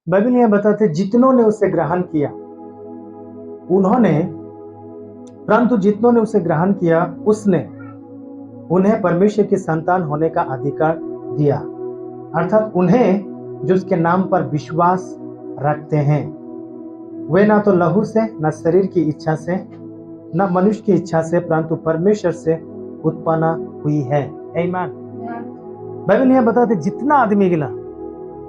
Bible यह बताते जितनों ने उसे ग्रहण किया उन्होंने, परंतु जितनों ने उसे ग्रहण किया उसने उन्हें परमेश्वर की संतान होने का अधिकार दिया, अर्थात उन्हें जो उसके नाम पर विश्वास रखते हैं। वे ना तो लहू से, न शरीर की इच्छा से, न मनुष्य की इच्छा से, परंतु परमेश्वर से उत्पन्न हुई है। आमीन। बाइबल यह बताते जितना आदमी गिला,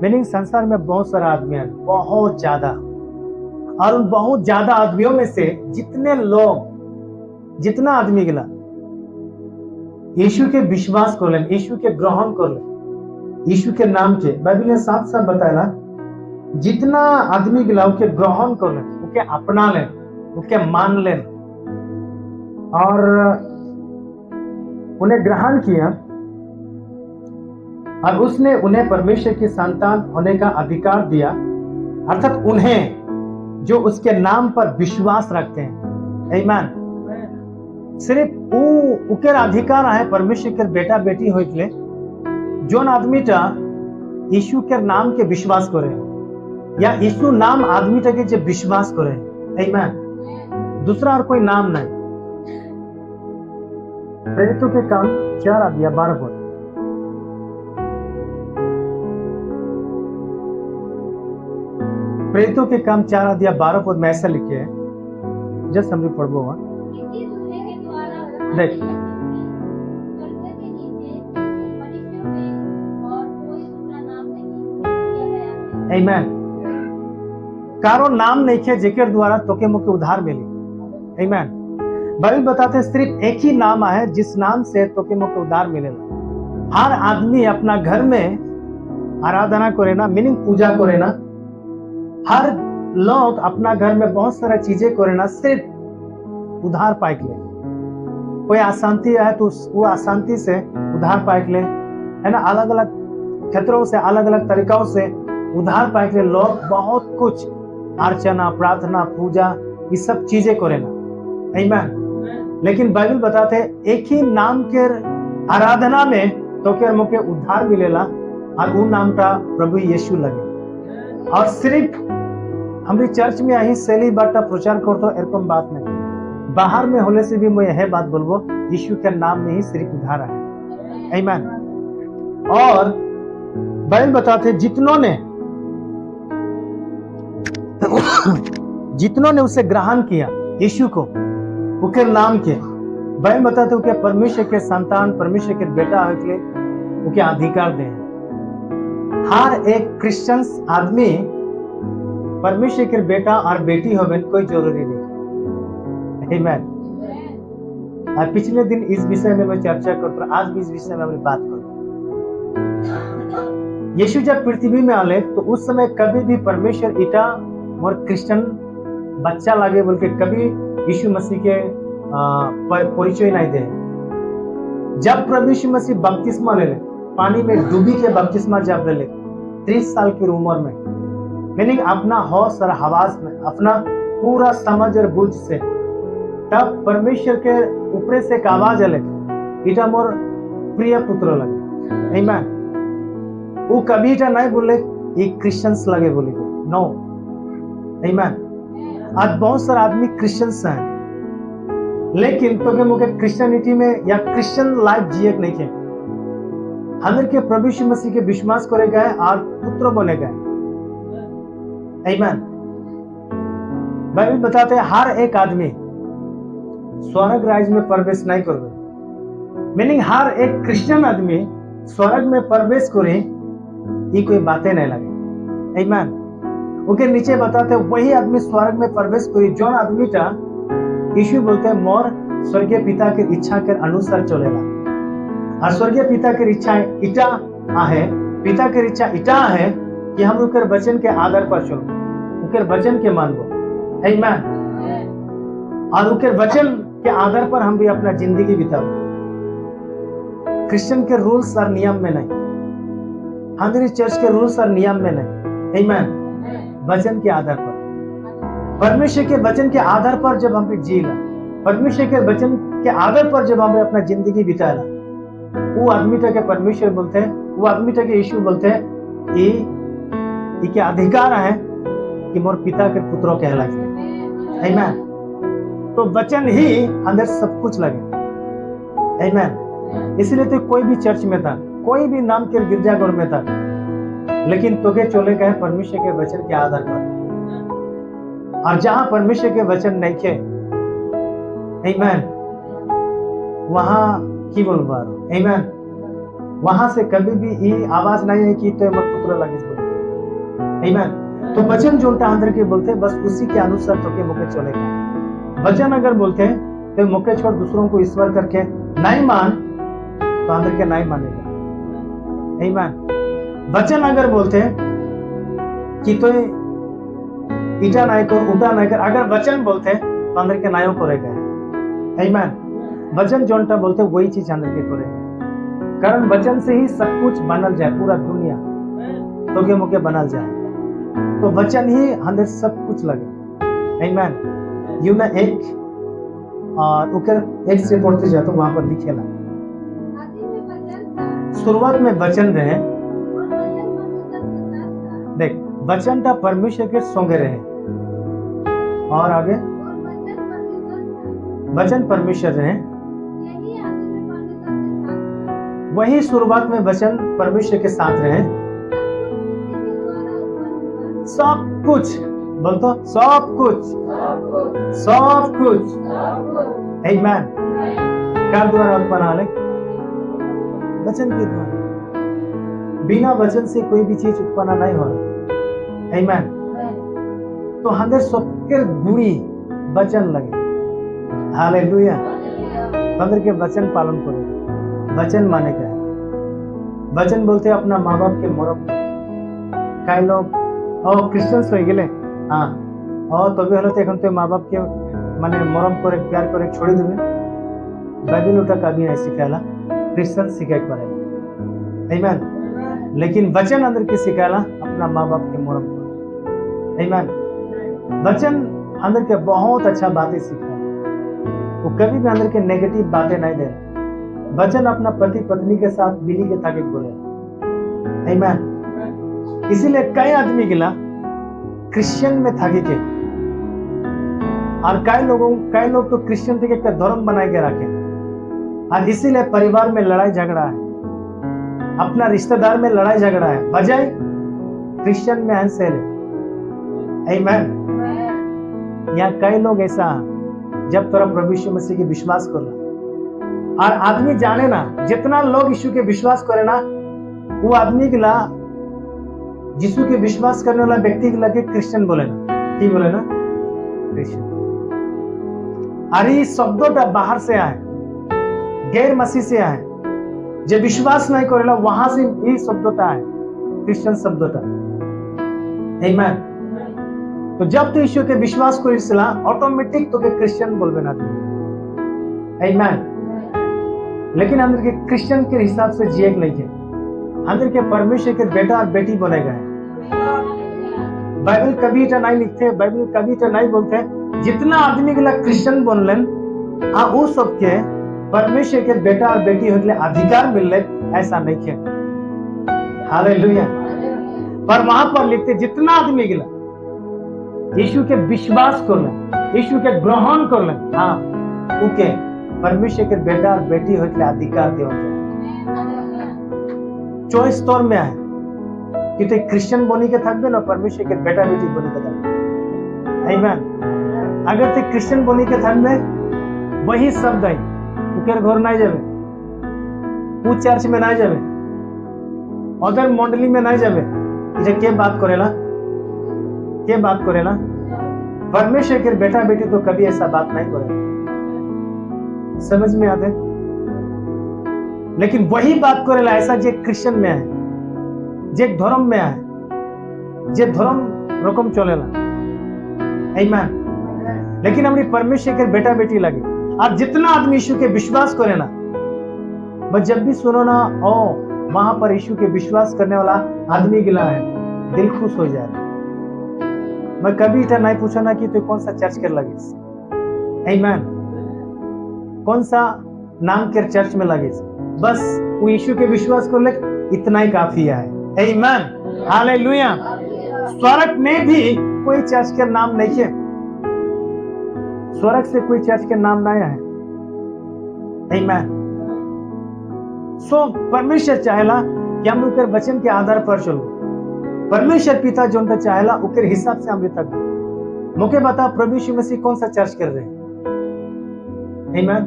मीनिंग संसार में बहुत सारा आदमी है, बहुत ज्यादा, और उन बहुत ज्यादा आदमियों में से जितना आदमी गिला यीशु के विश्वास कर लें, यीशु के ग्रहण कर लें, यीशु के नाम के, बाइबल ने साफ साफ बताया जितना आदमी गिला उनके ग्रहण कर लें, उनके अपना लें, उनके मान लें और उन्हें ग्रहण किया, और उसने उन्हें परमेश्वर की संतान होने का अधिकार दिया, अर्थात उन्हें जो उसके नाम पर विश्वास रखते हैं। आमीन। सिर्फ उकेर अधिकार है परमेश्वर के बेटा बेटी होइतले जोन आदमीटा यीशु के नाम के विश्वास करे, या यीशु नाम आदमीटा के जो विश्वास करे। आमीन। दूसरा और कोई नाम नहीं। प्रेरितों के काम 4:12 प्रेरितों के काम 4:12 में ऐसा लिखे है, जस्ट हम भी पढ़ो वहां देख। आमीन। कारो नाम नहीं खे जेकर द्वारा तोके मुके उद्धार मिली। आमीन। बाइबल बताते सिर्फ एक ही नाम है जिस नाम से तोके मुके उद्धार मिलेगा। हर आदमी अपना घर में आराधना करे ना, मीनिंग पूजा करे ना, हर लोग अपना घर में बहुत सारा चीजें करे ना, सिर्फ उद्धार पाए के लिए। कोई अशांति है तो वो अशांति से उद्धार पाए के लिए, है ना, अलग अलग क्षेत्रों से, अलग अलग तरीकों से उद्धार पाए के लिए लोग बहुत कुछ अर्चना, प्रार्थना, पूजा, ये सब चीजें करे ना। आमीन। लेकिन बाइबल बताते एक ही नाम के आराधना में तो के मुके उद्धार मिलेला, और वो नाम का प्रभु यीशु लगे। और सिर्फ हमारी चर्च में यही शैली बाटा प्रचार करते एरकम बात नहीं, बाहर में होने से भी मैं यह बात बोलबो, यीशु के नाम में ही सिर्फ उद्धार है। आमीन। और बाइबल बताते जितनों ने उसे ग्रहण किया यीशु को उनके नाम के, बाइबल बताते उनके परमेश्वर के संतान, परमेश्वर के बेटा होके उनके अधिकार दे। हर एक क्रिश्चियंस आदमी परमेश्वर के बेटा और बेटी होवे कोई जरूरी नहीं। आमीन। और पिछले दिन इस विषय में मैं चर्चा करता हूँ, आज भी इस विषय में मैं बात करूँ। यीशु जब पृथ्वी में आले तो उस समय कभी भी परमेश्वर इटा और क्रिश्चियन बच्चा लगे बोल के कभी यीशु मसीह के परिचय नहीं दे। जब प्रभु यीशु मसीह बपतिस्मा ले, पानी में डूबी के बपतिस्मा जब ले 30 साल की उम्र में, मीनिंग अपना होश और हवास में, अपना पूरा समझ और बुझ से, तब परमेश्वर के ऊपर से एक आवाज आले, इटा मोर प्रिय पुत्र लगे। आमीन। वो कभी इटा नहीं बोले ये क्रिश्चियंस लगे बोले, नो। आमीन। आज बहुत सारे आदमी क्रिश्चियंस हैं, लेकिन तो मुझे क्रिश्चियनिटी में या क्रिश्चियन लाइफ जिए नहीं के, हमें के प्रभु यीशु मसीह के विश्वास करे गए और पुत्र बने गए। आमीन। बाइबल बताते हैं हर एक आदमी स्वर्ग राज्य में प्रवेश नहीं करोगे, मीनिंग हर एक क्रिश्चियन आदमी स्वर्ग में प्रवेश करे ये कोई बातें नहीं लगे। आमीन। उनके नीचे बताते वही आदमी स्वर्ग में प्रवेश करी जो आदमी टा यीशु बोलते हैं मोर स्वर्गीय पिता के इच्छा के अनुसार चलेगा। और स्वर्गीय पिता की इच्छा इटा है, पिता की इच्छा इटा है कि हम उनके वचन के आधार पर चलो, उनके वचन के मानो। आमीन। और उनके वचन के आधार पर हम भी अपना जिंदगी बिताओ, क्रिश्चियन के रूल्स और नियम में नहीं, हमारी चर्च के रूल्स और नियम में नहीं। आमीन। वचन के आधार पर, परमेश्वर के वचन के आधार पर जब हम जीला, परमेश्वर के वचन के आधार पर जब हमने अपना जिंदगी बिताला, वो आदमी के परमेश्वर बोलते हैं, वो आदमी के यीशु बोलते हैं कि इके अधिकार है कि मोर पिता के पुत्रों कहलाए। आमीन। तो वचन ही अंदर सब कुछ लगे। आमीन। इसलिए तो कोई भी चर्च में था, कोई भी नाम के गिरजाघर में था, लेकिन तोगे चले गए परमेश्वर के वचन के आधार पर। और जहां परमेश्वर के वचन नहीं थे, आमीन, वहां की बोलबा, आमीन, वहां से कभी भी ये आवाज नहीं है कि तो मत पुत्र लगे बोल। आमीन। तो वचन जो अंदर के बोलते बस उसी के अनुसार तो के मुके चलेगा। वचन अगर बोलते तो मुके छोड़ दूसरों को ईश्वर करके नहीं मान, तो अंदर के नहीं मानेगा। आमीन। वचन अगर बोलते कि तो ईटा नहीं कर, उठा नहीं कर, अगर वचन बोलते तो अंदर के नायों करेगा। आमीन। वचन जोनटा बोलते वही चीज अंदर के करेगा, कारण वचन से ही सब कुछ बनल जाए, पूरा दुनिया तो के मुके बनल जाए। तो वचन ही अंदर सब कुछ लगे। आमीन। यूना 1 और उकर 1 से पढ़ते जाते वहां पर लिखेला, शुरुआत में वचन रहे। देख, वचन का परमेश्वर के संगे रहे, और आगे वचन परमेश्वर रहे। वही शुरुआत में वचन परमेश्वर के साथ रहे। सब कुछ बोल तो, सब कुछ, सब कुछ। आमीन। का द्वारा उत्पन्न आले? वचन के द्वारा। बिना वचन से कोई भी चीज उत्पन्न नहीं हो रहा। आमीन। तो हंदर सबके गुड़ी वचन लगे। हालेलुया। अंदर के वचन पालन करो। वचन माने क्या है? वचन बोलते अपना माँ बाप के मरम। कई लोग क्रिश्चियंस हो गए, हाँ, और तभी हलो तो तो माँ बाप के माने मरम करे, प्यार करे छोड़ी देवे। बाइबल उठा कभी नहीं सिखाला, क्रिश्चियन सिखाई पड़ेगा। आमीन। लेकिन वचन अंदर की सिखाला अपना माँ बाप के मरम करे। आमीन। वचन अंदर के बहुत अच्छा बातें सिखाए, वो कभी भी अंदर के नेगेटिव बातें नहीं दे रहा। वचन अपना पति पत्नी के साथ मिली के ताकि बोले। आमीन। इसीलिए कई आदमी गिला क्रिश्चियन में थाके के, और कई लोग तो क्रिश्चियन थे के धर्म बनाए के रखे, और इसीलिए परिवार में लड़ाई झगड़ा है, अपना रिश्तेदार में लड़ाई झगड़ा है, बजाय क्रिश्चियन में आंसर है। आमीन। यहाँ कई लोग ऐसा, जब तोरा प्रभु यीशु मसीह के विश्वास करना, और आदमी जाने ना, जितना लोग यीशु के विश्वास करे ना, वो आदमी के ला यीशु के विश्वास करने वाला व्यक्ति के लगे क्रिश्चियन बोले ना, की बोले ना, क्रिश्चियन। अरे ये शब्दों बाहर से आए, गैर मसीह से आए, जो विश्वास नहीं करेला वहां से ये शब्दों आए, क्रिश्चियन शब्दों। आमीन। तो जब तो यीशु के विश्वास को इसला ऑटोमेटिक तो के क्रिश्चियन बोलबे ना। आमीन। लेकिन अंदर के क्रिश्चियन के हिसाब से जिए नहीं है, अंदर के परमेश्वर के बेटा और बेटी बने गए। बाइबल कभी तो नहीं लिखते, बाइबल कभी तो नहीं बोलते जितना आदमी के लिए क्रिश्चियन बनलन वो सबके परमेश्वर के बेटा और बेटी होने अधिकार मिल रहे, ऐसा नहीं है। हालेलुया। पर वहां पर लिखते जितना आदमी के लिए यीशु के विश्वास कर ले, यीशु के ग्रहण कर ले, हाँ, उके परमेश्वर के बेटा और बेटी होने अधिकार दिया। चॉइस तौर में है कि तो क्रिश्चियन बनी के थकबे ना, परमेश्वर के बेटा बेटी बनी के थकबे। आमीन। अगर तो क्रिश्चियन बनी के थकबे, वही शब्द है, उकर घर नहीं जावे, वो चर्च में नहीं जावे, अदर मंडली में नहीं जावे, जे के बात करेला, के बात करेला? परमेश्वर के बेटा बेटी तो कभी ऐसा बात नहीं करेगा। समझ में आते? लेकिन वही बात करेला ऐसा जे क्रिश्चियन में है, जे धर्म में है, जे धर्म रकम चलेला। आमीन। लेकिन हमारी परमेश्वर के बेटा बेटी लगे, और जितना आदमी यीशु के विश्वास करे ना, बस जब भी सुनो ना, ओ वहां पर यीशु के विश्वास करने वाला आदमी गिला है, दिल खुश हो जाए। मैं कभी इतना नहीं पूछा ना कि तू कौन सा चर्च कर लगे। आमीन। कौन सा नाम के चर्च में लगे, बस वो यीशु के विश्वास कर ले, इतना ही काफी है। आमीन। हालेलुया। स्वर्ग में भी कोई चर्च के नाम नहीं है, स्वर्ग से कोई चर्च के नाम नहीं है। आमीन। सो परमेश्वर चाहेला कि हम उनके वचन के आधार पर चलो। परमेश्वर पिता जो उनका चाहेला उनके हिसाब से हम तक मुझे बता प्रभु यीशु मसीह कौन सा चर्च कर रहे हैं? आमीन।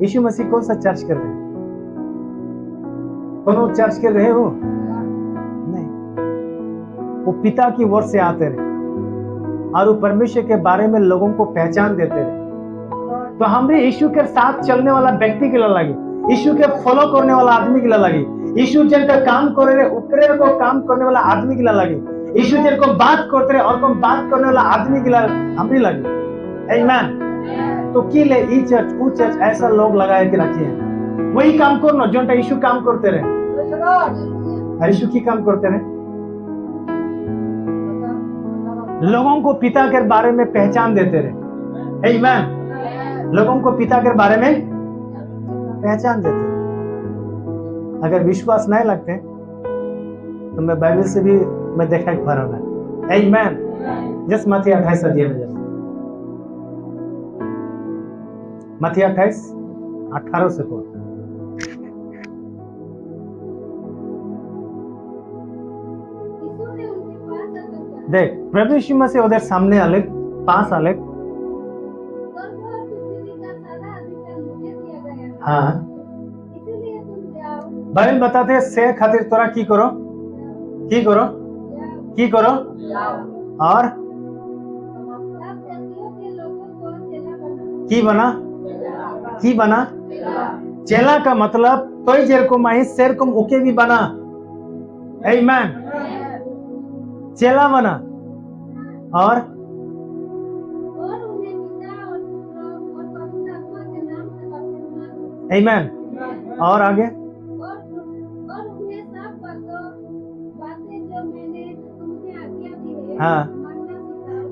यीशु मसीह कौन सा चर्च कर रहे हैं? कौन चर्च कर रहे हो? नहीं, वो पिता की ओर से आते रहे और वो परमेश्वर के बारे में लोगों को पहचान देते रहे। तो हमने यीशु के साथ चलने वाला व्यक्ति के लिए लगी, यीशु के फॉलो करने वाला आदमी के लिए लगी, यीशु जिनका काम कर रहे उकरे को काम करने वाला आदमी के लिए लगी, यीशु जिनको बात करते रहे और को बात करने वाला आदमी के लिए हमने लगी। आमीन। तो की ले ई चर्च वो चर्च ऐसा लोग लगाए के रखे हैं, वही काम करना जो यीशु काम करते रहे। यीशु की काम करते रहे, लोगों को पिता के बारे में पहचान देते रहे। आमीन। लोगों को पिता के बारे में पहचान देते। अगर विश्वास नहीं लगते तो मैं बाइबल से भी मैं देखा एक फर्क है। आमीन। जस मत्ती 28 अध्याय में मत्ती 28 18 से पढ़ो। देख प्रभु यीशु मसीह उधर सामने आले, पास आले। हाँ, बाइबल बताते हैं से खातिर तोरा की करो, की करो, की करो और की बना, की बना। चेला का मतलब तो जेरकम आई सेरकम ओके भी बना। आमीन। चेला बना और आमीन। और आगे हाँ,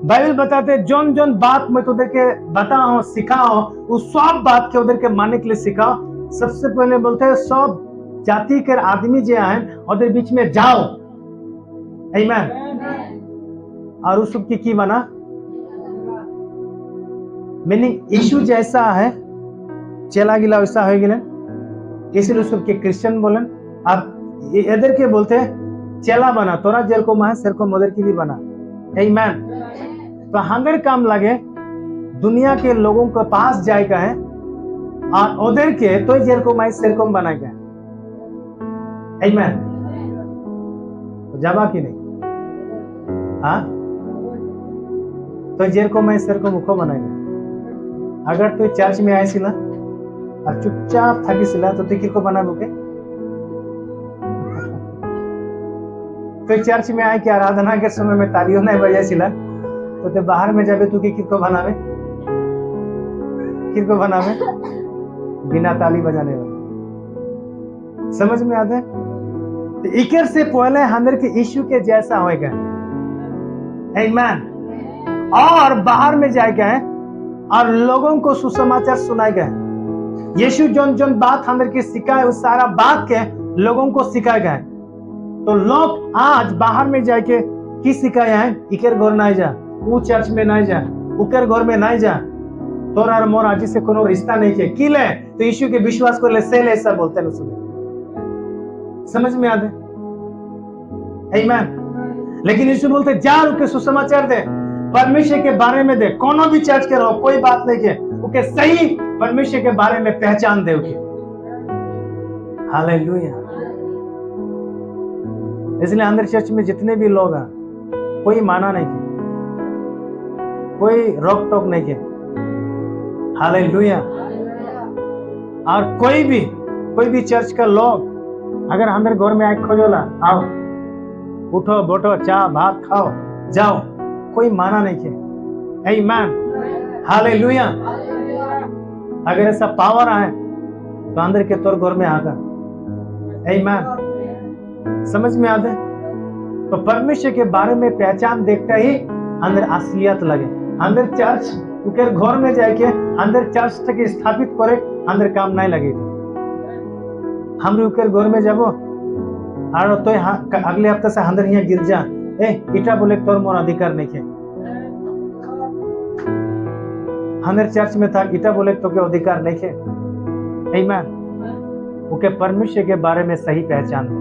बाइबल बताते जोन जोन बात मैं तुझे के बताओ सिखाओ उस सब बात के उधर के मानने के लिए सिखाओ। सबसे पहले बोलते हैं सब जाति के आदमी जो हैं उधर बीच में जाओ। आमीन। और उस सबकी की बना, मीनिंग यीशु जैसा है चेला गिला वैसा हो गिला, इसलिए उस सबके क्रिश्चियन बोलन। अब इधर के बोलते हैं चेला बना, तोरा जेल को मां सर को मदर की भी बना। आमीन। तो हंगर काम लगे दुनिया के लोगों के पास जाएगा है और उधर के तो जेल को मां सर को बनाएगा। आमीन। तो जावा कि नहीं? हाँ, तो जेल को मैं सर को मुखो बनाएगा। अगर तू चर्च में आयसिला और चुपचाप থাকিছিলা तो तू किसको बना बोके? तो चर्च में आए कि आराधना के समय में तालियों नहीं बजाइছিলা तो ते बाहर में जाबे तू किसको बनावे? किसको बनावे? बिना ताली बजाने वाला। समझ में आता है? तो इकर से पहले हंदर के यीशु के जैसा होएगा। आमीन। और बाहर में जाएगा और लोगों को सुसमाचार सुनाएगा। यीशु जोन जोन बात हमें की सिखाए उस सारा बात के लोगों को सिखाएगा। तो लोग आज बाहर में जाके की सिखाया है, इकर घर नहीं जा, वो चर्च में नहीं जा, उकर घर में नहीं जा, तोर और मोर आज से कोनो रिश्ता नहीं है। की ले तो यीशु के विश्वास को ले से ले ऐसा बोलते हैं उसमें। समझ में आता है? आमीन। लेकिन यीशु बोलते जा उनके सुसमाचार दे, परमेश्वर के बारे में दे, कोनो भी चर्च के रहो कोई बात नहीं के, उनके सही परमेश्वर के बारे में पहचान दे उनकी। हालेलुया। इसलिए अंदर चर्च में जितने भी लोग हैं कोई माना नहीं किया, कोई रोक टोक नहीं किया। हालेलुया। और कोई भी चर्च का लोग अगर अंदर घर में आके खोजोला आओ उठो बैठो चाय भात खाओ जाओ, कोई माना नहीं किया। आमीन। हालेलुया। अगर ऐसा पावर आए तो अंदर के तौर घर में आकर। आमीन। समझ में आते? तो परमेश्वर के बारे में पहचान देखते ही अंदर असलियत लगे। अंदर चर्च उनके घर में जाके अंदर चर्च तक स्थापित करे अंदर काम नहीं लगे। हम उनके घर में जाबो और तो अगले हफ्ते से अंदर यहाँ गिरजा इटा बोले तोर मोर अधिकार नहीं है। हमारे चर्च में था इटा बोले तो के अधिकार नहीं है। आमीन। ओके परमेश्वर के बारे में सही पहचान दे।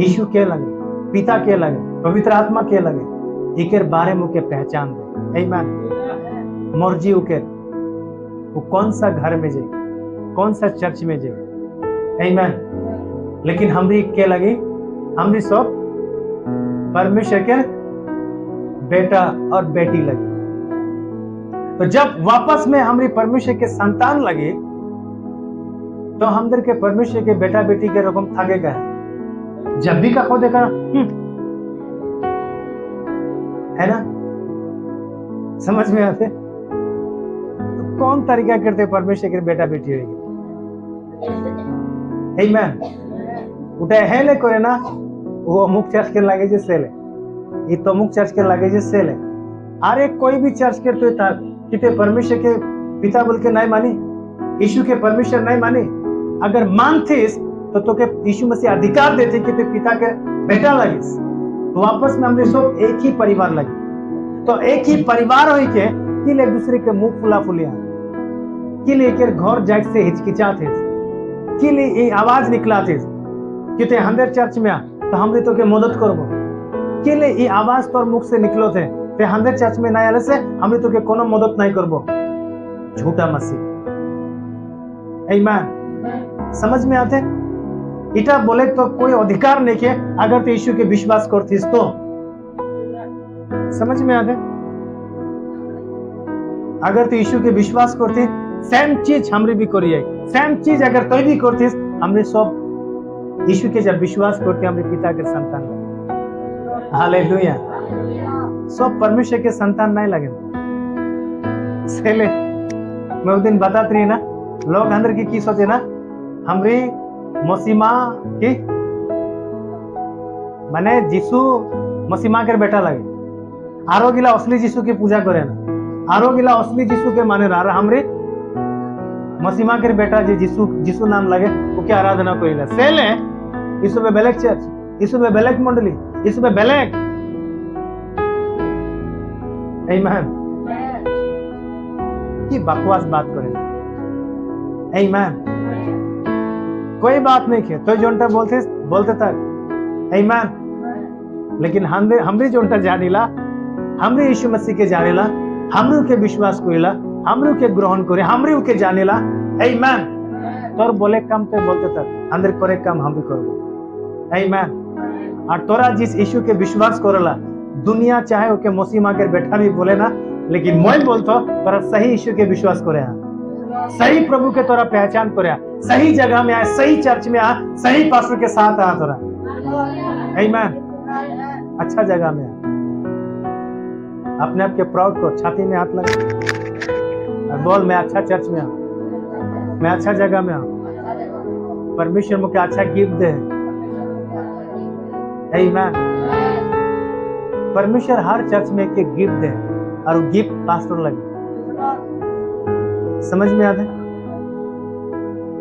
यीशु के लगे, पिता के लगे, पवित्र आत्मा के लगे, इके बारे में ओके पहचान दे। आमीन। मर्जी ओके वो कौन सा घर में जाए, कौन सा चर्च में जाए। आमीन। लेकिन हमरी के लगे, हमरी सब परमेश्वर के बेटा और बेटी लगे। तो जब वापस में हमारी परमेश्वर के संतान लगे तो हम दर के परमेश्वर के बेटा बेटी के रकम थके गए। जब भी का खो देखा है ना, समझ में आते तो कौन तरीका करते परमेश्वर के बेटा बेटी होगी। उठे हेले करे ना वो अमुक चर्च के लागे जे सेले, ये तो अमुक चर्च के लागे जे सेले। अरे कोई भी चर्च के तो था कि परमेश्वर के पिता बोल के नहीं मानी, यीशु के परमेश्वर नहीं मानी। अगर मानते तो के यीशु मसीह अधिकार देते कि ते पिता के बेटा लगिस, तो वापस में हमने सब एक ही परिवार लगे। तो एक ही परिवार हो के कि एक दूसरे के मुंह फुला फुलिया, कि लेकर घर जाग से हिचकिचाते, कि ले ये आवाज निकलाते कि ते हंदर चर्च में आ तो हमने तो के मदद करबो, कि ले ये आवाज तोर मुख से निकलो थे ते हंदर चर्च में नहीं आले से हमने तो के कोनो मदद नहीं करबो। झूठा मसीह। आमीन। समझ में आते? इटा बोले तो कोई अधिकार नहीं के अगर तो यीशु के विश्वास करतीस तो। समझ में आते? अगर तो यीशु के विश्वास करती सेम चीज हमरे भी करिए, सेम चीज अगर तो भी करतीस हमरे सब यीशु के जब विश्वास करते हमरे पिता के संतान। हालेलुया। सब परमेश्वर के संतान नहीं लगे। सेले मैं उस दिन बताती रही ना, लोग अंदर की सोचे ना हमरी मसीमा की माने जीसु मसीमा के बेटा लगे, आरो गिला असली जीसु की पूजा करे ना, आरो गिला असली जीसु के माने ना, हमरे मसीमा के बेटा जी जीसु जीसु नाम लगे वो क्या आराधना करेला। सेले यीशु में बेलेक चर्च, यीशु में बेलेक मंडली, यीशु में बेलेक। आमीन। की बकवास बात करे। आमीन। कोई बात नहीं है तो जोंटा बोलते तक। आमीन। लेकिन हमरी जोंटा जानिला, हमरी यीशु मसीह के जानेला, हमरू के विश्वास करेला, हमरू के ग्रहण करे, हमरू के जानेला। आमीन। तोर बोले काम तो बोलते तक अंदर करे काम हम भी करबो। आमीन। और तोरा जिस यीशु के विश्वास करेला दुनिया चाहे ओके मसीमा के बेटा भी बोले ना, लेकिन मैं बोलतो पर सही यीशु के विश्वास करे, सही प्रभु के तोरा पहचान करे, सही जगह में आ, सही चर्च में आ, सही पास्टर के साथ आ तोरा। आमीन। अच्छा जगह में आ, अपने आप के प्राउड को छाती में हाथ लगा और बोल मैं अच्छा चर्च में आ, मैं अच्छा जगह में आ, परमेश्वर मुझे अच्छा गिफ्ट दे। आमीन। परमेश्वर हर चर्च में एक गिफ्ट दे और वो गिफ्ट पास्टर लगे। समझ में आते?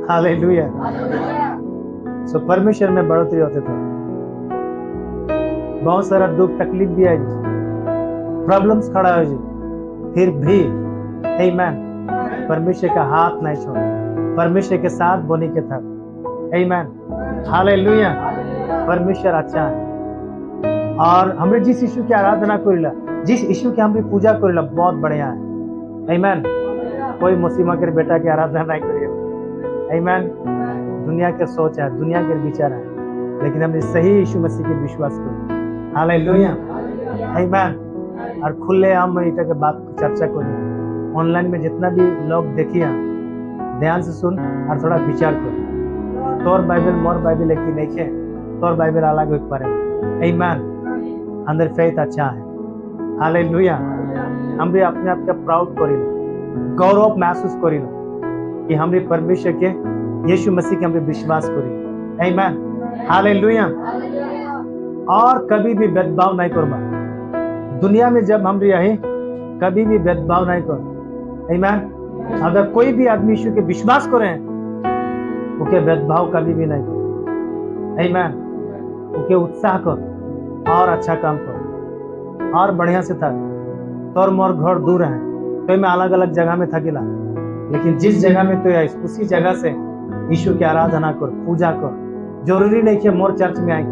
हालेलुया। सो परमेश्वर में बढ़ोतरी होते थे। बहुत सारा दुख तकलीफ भी है, प्रॉब्लम्स खड़ा हो जी, फिर भी आमीन परमेश्वर का हाथ नहीं छोड़ा, परमेश्वर के साथ बोनी के था। आमीन। हालेलुया। परमेश्वर अच्छा है और हमरे जिस यीशु की आराधना करेला, जिस यीशु की हमरे पूजा करेला बहुत बढ़िया है। आमीन। कोई मसीमा के बेटा की आराधना नहीं करिए। आमीन। दुनिया के सोच है, दुनिया के विचार है, लेकिन हमने सही यीशु मसीह के विश्वास करें। हालेलुया। आमीन। और खुले हम इटा के बात चर्चा करें, ऑनलाइन में जितना भी लोग देखिए ध्यान से सुन और थोड़ा विचार करो। तोर बाइबल मोर बाइबल एक ही नहीं है, तोर बाइबल अलग हो पारे। आमीन। अंदर फेथ अच्छा है। हालेलुया। हम भी अपने आप का प्राउड करें, गौरव महसूस करें कि हमरे परमेश्वर के यीशु मसीह के हमरे विश्वास करें। आमीन। हालेलुया। और कभी भी भेदभाव नहीं करबा दुनिया में। जब हम रहे कभी भी भेदभाव नहीं कर। आमीन। अगर कोई भी आदमी यीशु के विश्वास करें ओके भेदभाव कभी भी नहीं कर। आमीन। ओके उत्साह कर, और अच्छा काम कर और बढ़िया से थक। तोर मोर घर दूर है तो मैं अलग अलग जगह में थकेला, लेकिन जिस जगह में तो आइस उसी जगह से यीशु की आराधना कर, पूजा कर। जरूरी नहीं कि मोर चर्च में आए,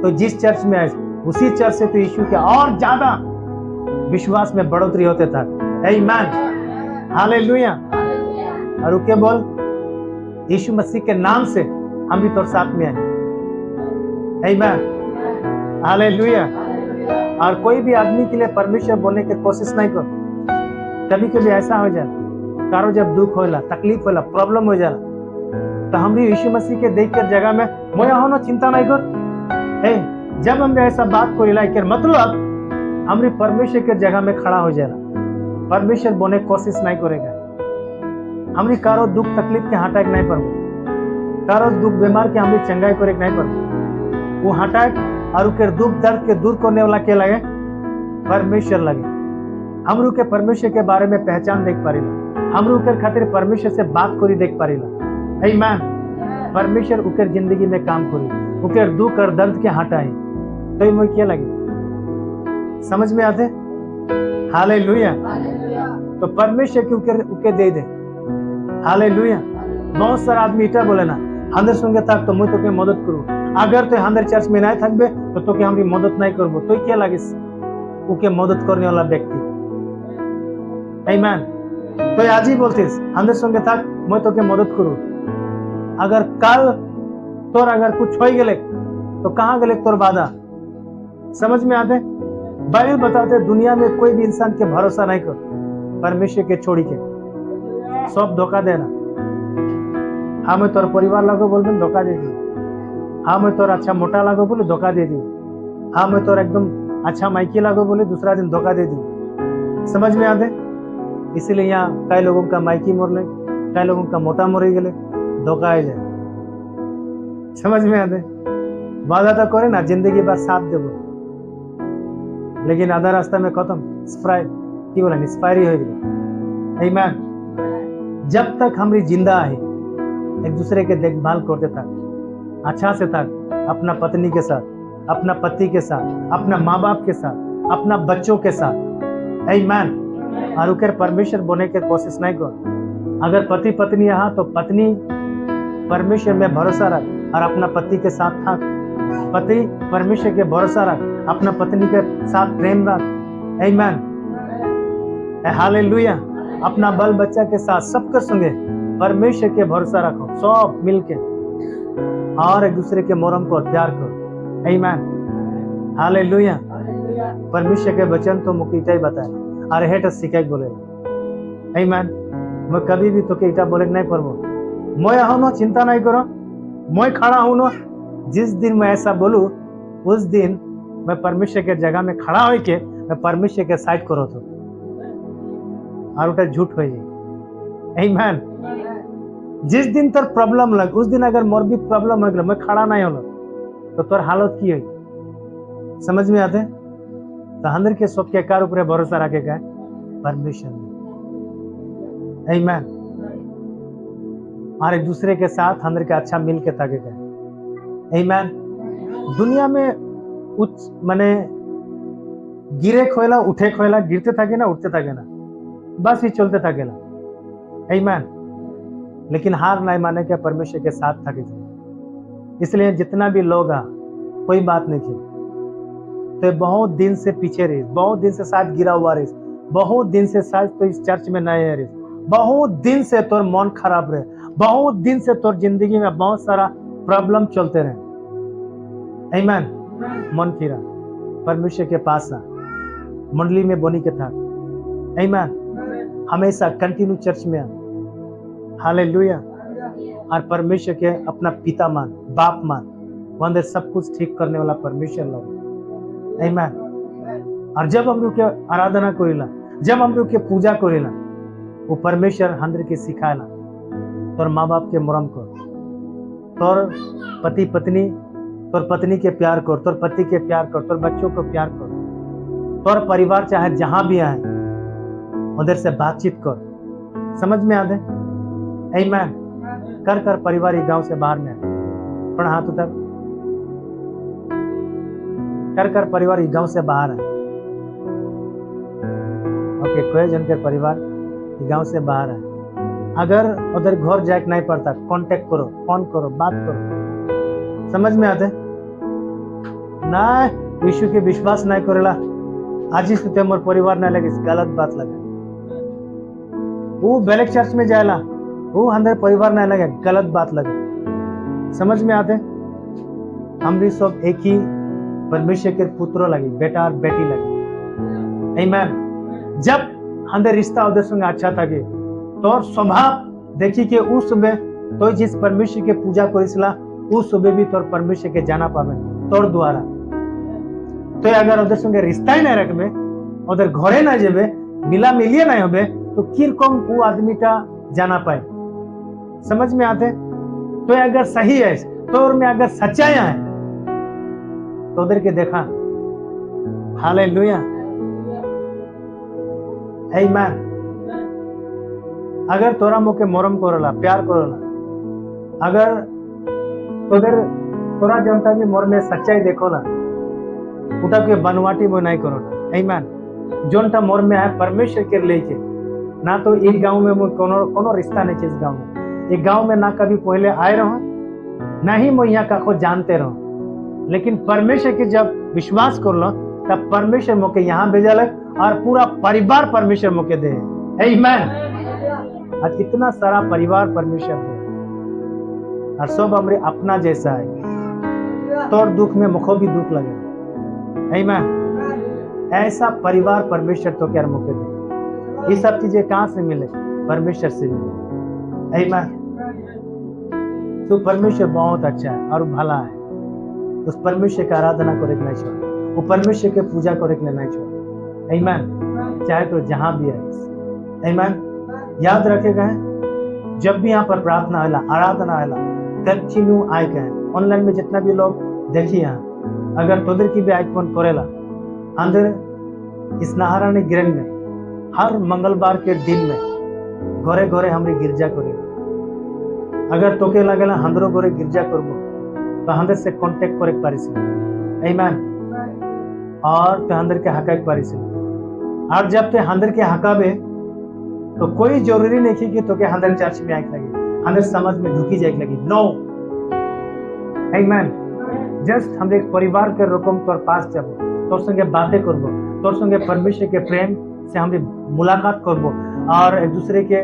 तो जिस चर्च में आए उसी चर्च से तो यीशु के और ज्यादा विश्वास में बढ़ोतरी होते था। आमीन, हालेलुया। और रुके बोल, यीशु मसीह के नाम से हम भी तोर साथ में आए। आमीन, हालेलुया। और कोई भी आदमी के लिए परमेश्वर बोलने की कोशिश नहीं कर। कभी कभी ऐसा हो जाए, कारो जब दुख होला, तकलीफ होला, प्रॉब्लम हो जाला, तो हम भी यीशु मसीह के देख कर जगह में मोया होना चिंता नहीं कर। जब हमने ऐसा बात को रिलाई कर, मतलब हमरी परमेश्वर के जगह में खड़ा हो जाला। परमेश्वर बोने कोशिश नहीं करेगा। हमरी कारो दुख तकलीफ के हटाए नहीं पड़ो, कारो दुख बीमार के हमरी चंगाई करे नहीं पड़ो। वो हटाए और उनके दुख दर्द के दूर करने वाला के लगे, परमेश्वर लगे। हम के परमेश्वर के बारे में पहचान देख पारिला, हम के खातिर परमेश्वर से बात करी देख पारिला। आमीन, परमेश्वर उकर जिंदगी में काम करी, उकर दुख और दर्द के हटाए, तो मुझे क्या लगे? समझ में आते? हालेलुया। तो परमेश्वर के उके दे दे। हालेलुया। बहुत सारा आदमी इटा बोले ना, हंदर संगे तक तो मुझे तो मदद करू, अगर तो हंदर चर्च में नहीं थकबे तो तोके हमरी मदद नहीं करबो, तो क्या लगे? उके मदद करने वाला व्यक्ति। आमीन। तो आज ही बोलतीस हंदर संगे तक मैं तोके मदद करू, अगर कल तोर अगर कुछ हो गए तो कहाँ गए तोर वादा? समझ में आते? बाइबल बताते दुनिया में कोई भी इंसान के भरोसा नहीं कर, परमेश्वर के छोड़ी के सब धोखा देना। हाँ मैं तोर परिवार लागो बोल में धोखा दे दी, हाँ मैं तोर अच्छा मोटा लागो बोले धोखा दे दी, हाँ मैं तोर एकदम अच्छा माइकी लागो बोले दूसरा दिन धोखा दे दी। समझ में आते? इसीलिए यहाँ कई लोगों का माइकी मोर ले, कई लोगों का मोटा मोरी गले, धोखा आ जाए। समझ में आते? वादा तो करे ना जिंदगी भर साथ देबो, लेकिन आधा रास्ता में खत्म, की बोला एक्सपायरी हो गई। आमीन। जब तक हमारी जिंदा है एक दूसरे के देखभाल करते तक, अच्छा से तक, अपना पत्नी के साथ, अपना पति के साथ, अपना माँ बाप के साथ, अपना बच्चों के साथ। आमीन। और उकर परमेश्वर बोने की कोशिश नहीं कर। अगर पति पत्नी यहाँ तो पत्नी परमेश्वर में भरोसा रख और अपना पति के साथ था, पति परमेश्वर के भरोसा रख, अपना पत्नी के साथ प्रेम रख। आमीन, हालेलुया। अपना बाल बच्चा के साथ सबके संगे परमेश्वर के भरोसा रखो, सब मिलके, और एक दूसरे के मोरम को प्यार करो। आमीन, हालेलुया। परमेश्वर के वचन तो मुझे इटा ही बताए, अरे हेट सिखाई बोले। आमीन। मैं कभी भी तो के इटा बोले नहीं पड़ो, मैं हूं ना, चिंता नहीं करो, मैं खड़ा हूं ना। जिस दिन मैं ऐसा बोलूं उस दिन मैं परमेश्वर के जगह में खड़ा हो के मैं परमेश्वर के साइड करो तो और उठा झूठ हो जाए। आमीन। जिस दिन तोर प्रॉब्लम लग उस दिन अगर मोर भी प्रॉब्लम हो गया, मैं खड़ा नहीं होला तो तोर हालत की होगी? समझ में आते? तो अंदर के सब के कार ऊपर भरोसा रखेगा परमेश्वर में। आमीन। और एक दूसरे के साथ अंदर के अच्छा मिल के थकेगा। आमीन। दुनिया में उच्च माने गिरे खोला उठे खोला, गिरते थके ना उठते थके ना, बस ही चलते थकेला। आमीन। लेकिन हार नहीं माने के परमेश्वर के साथ थके। इसलिए जितना भी लोग आ कोई बात नहीं थी, तो बहुत दिन से पीछे रही, बहुत दिन से शायद गिरा हुआ रही, बहुत दिन से शायद तो इस चर्च में नहीं रही, बहुत दिन से तोर मन खराब रहे, बहुत दिन से तोर जिंदगी में बहुत सारा प्रॉब्लम चलते रहे। आमीन। मन फिरा परमेश्वर के पास आ, मंडली में बोनी के था। आमीन। हमेशा कंटिन्यू चर्च में आ। हालेलुया। और परमेश्वर के अपना पिता मान, बाप मान, वो अंदर सब कुछ ठीक करने वाला परमेश्वर लगे। आमीन। और जब हम लोग के आराधना करेला, जब हम लोग के पूजा करेला, वो परमेश्वर अंदर के सिखाएला तोर माँ बाप के मरम कर, तोर पति पत्नी, तोर पत्नी के प्यार कर, तोर पति के प्यार कर, तोर बच्चों को प्यार कर, तोर परिवार चाहे जहां भी आए उधर से बातचीत कर। समझ में आते? आमीन। कर कर परिवार गांव से बाहर में थोड़ा हाथ उतर। कर परिवार ई गांव से बाहर है। ओके, कोई जन के परिवार ई गांव से बाहर है। अगर उधर घर जाए नहीं पड़ता, कांटेक्ट करो, फोन करो, बात करो। समझ में आते ना? यीशु के विश्वास नहीं करेला, आज ही से मोर परिवार नहीं लगे, गलत बात लगे। वो बेलेग चर्च में जाएला, वो अंदर परिवार नहीं लगे, गलत बात लगे। समझ में आते? हम भी सब एक ही परमेश्वर के पुत्र लगी, बेटा और बेटी लगी। आमीन। जब अंदर रिश्ता उधर संग अच्छा था कि तो स्वभाव देखी के उस सुबह तो जिस परमेश्वर के पूजा करिसला उस सुबह भी तोर परमेश्वर के जाना पावे तोर द्वारा। तो अगर उधर संगे रिश्ता ही नहीं रखबे, उधर घरे ना जेबे, मिला मिलिए नहीं होबे, तो किरकम वो आदमी का जाना पाए। समझ में आते? तो अगर सही है तो और में अगर सच्चाई है तो उधर के देखा। हालेलुया, आमीन। अगर तोरा मुके मोरम करोला, प्यार करोला, अगर उधर तोरा जनता भी मोर में सच्चाई देखोला, उठा के बनवाटी में नहीं करोला। आमीन। जोनटा मोर में है परमेश्वर के लेके ना, तो एक गांव में कोनो रिश्ता नहीं चीज गांव में। एक गांव में ना कभी पहले आए रहो, ना ही मैं यहाँ का को जानते रहो, लेकिन परमेश्वर के जब विश्वास कर लो तब परमेश्वर मोके यहाँ भेजलक और पूरा परिवार परमेश्वर मोके दे। आमीन। आज इतना सारा परिवार परमेश्वर दे और सब हमरे अपना जैसा है। तोर दुख में मुखो भी दुख लगे। आमीन। ऐसा परिवार परमेश्वर तो क्या मौके दे। ये सब चीजें कहां से मिले? परमेश्वर से मिले। आमीन। तो परमेश्वर बहुत अच्छा है और भला है। उस परमेश्वर की आराधना को नहीं छोड़, वो परमेश्वर के पूजा को नहीं छोड़। आमीन। चाहे तो जहां भी है। आमीन। याद रखेगा, जब भी यहाँ पर प्रार्थना होला, आराधना होला, कंटिन्यू आए कहें। ऑनलाइन में जितना भी लोग देखिए यहाँ, अगर तोदर की भी आइकॉन करेला अंदर इस नारायणी गिरन में हर मंगलवार के दिन में घरे घरे हमारी गिरजा करे। अगर तोके लगेला हंदरो घरे गिरजा करबो तो हंदर से कांटेक्ट करे पारिस। आमीन। और ते हंदर के हकाक पारिस। और जब ते हंदर के हकाबे तो कोई जरूरी नहीं कि तो के हंदर चर्च में आके लगी, हंदर समझ में ढुकी जाए लगी। नो। आमीन। जस्ट हम एक परिवार के रकम तोर पास जाबो, तोर संगे बातें करबो, तोर संगे परमेश्वर के प्रेम से हमरी मुलाकात करबो और एक दूसरे के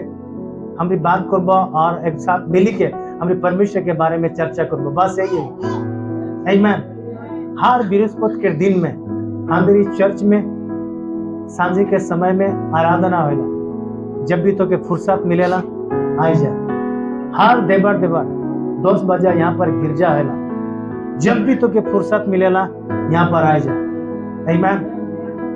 हमरी बात करबो और एक साथ मिल के हमरी परमेश्वर के बारे में चर्चा करबो। बस यही है। आमीन। हर बृहस्पति के दिन में हमारी चर्च में सांझे के समय में आराधना होला। जब भी तो के फुर्सत मिलेला आए जा। हर देवर 10 बजे यहाँ पर गिरजा है। जब भी तो के फुर्सत मिलेला यहाँ पर आए जा। आमीन।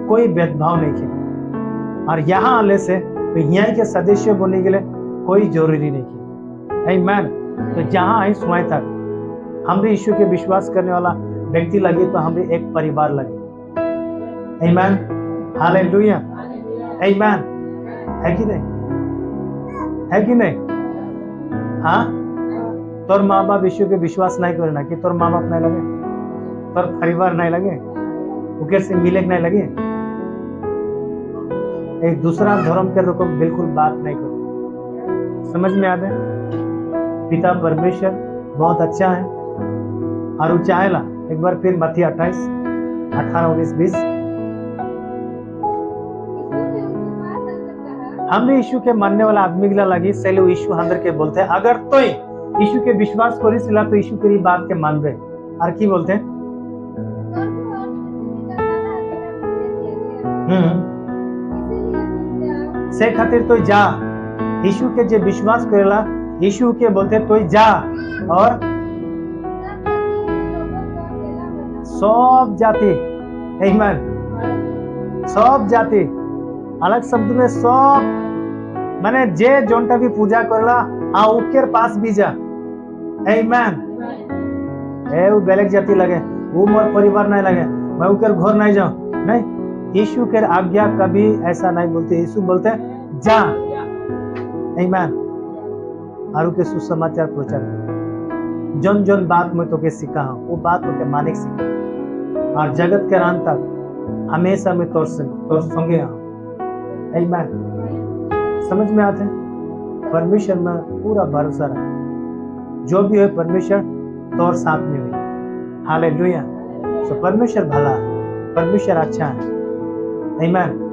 कोई भेदभाव नहीं किया और यहाँ आने से तो यहाँ के सदस्य बनने के लिए कोई जरूरी नहीं किया। आमीन। तो जहाँ आई सुनाई तक हमरे यीशु के विश्वास करने वाला व्यक्ति लगे तो हमरे एक परिवार लगे। आमीन। हालेलुया। आमीन। है कि नहीं? है कि नहीं? हाँ, तोर माँ बाप यीशु के विश्वास नहीं करना कि तोर माँ बाप नहीं लगे, तोर परिवार नहीं लगे, उके से मिले नहीं लगे। एक दूसरा धर्म के लोगों बिल्कुल बात नहीं करो। समझ में आते? पिता परमेश्वर बहुत अच्छा है और वो चाहेला। एक बार फिर मत्ती 28, 18, 19, 20 हमने यीशु के मानने वाला आदमी गिला लगी सैले यीशु अंदर के बोलते हैं, अगर तो यीशु के विश्वास करी सिला तो यीशु तेरी बात के मान रहे। और की बोलते हैं? से खातिर तो जा। यीशु के जे विश्वास करेला यीशु के बोलते तो जा और सब जाति। आमीन। सब जाति अलग शब्द में सब माने जे जोनटा भी पूजा करेला आ उकेर पास भी जा। आमीन। ए वो बेलेग जाति लगे, वो मोर परिवार नहीं लगे, मैं उकेर घर नहीं जाऊं। नहीं, यीशु के आज्ञा कभी ऐसा नहीं बोलते। यीशु बोलते जा। आमीन। और के सुसमाचार प्रचार जन जन बात में तो के सिखा हूं वो बात तो के माने सिखा और जगत के अंत तक हमेशा में तोर संगे हूँ। आमीन। समझ में आते हैं? परमेश्वर में पूरा भरोसा रख, जो भी हो परमेश्वर तोर साथ में हुई। हालेलुया। तो परमेश्वर भला है, परमेश्वर अच्छा है। आमीन।